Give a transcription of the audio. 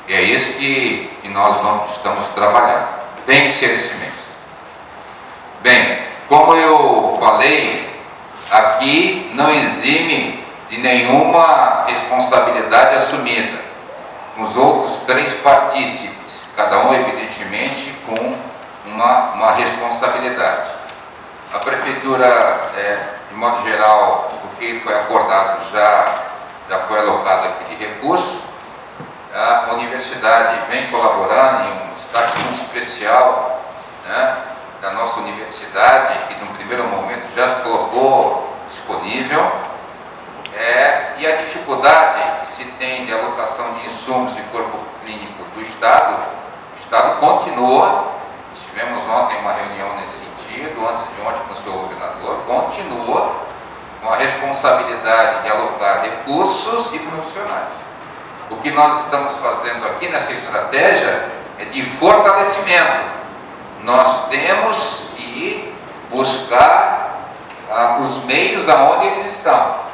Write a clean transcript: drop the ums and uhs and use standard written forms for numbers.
E é isso que nós não estamos trabalhando. Tem que ser esse mês. Bem, como eu falei, aqui não exime de nenhuma responsabilidade assumida. Os outros 3 partícipes, cada um evidentemente com uma responsabilidade. A Prefeitura, de modo geral, o que foi acordado já foi alocado aqui de recurso. A Universidade vem colaborando em um destaque muito especial, né, da nossa universidade, que no primeiro momento já se colocou disponível. E a dificuldade que se tem de alocação de insumos de corpo clínico do Estado, o Estado continua, tivemos ontem uma reunião nesse sentido, antes de ontem com o senhor governador, continua com a responsabilidade de alocar recursos e profissionais. O que nós estamos fazendo aqui nessa estratégia é de fortalecimento. Nós temos que buscar os meios aonde eles estão.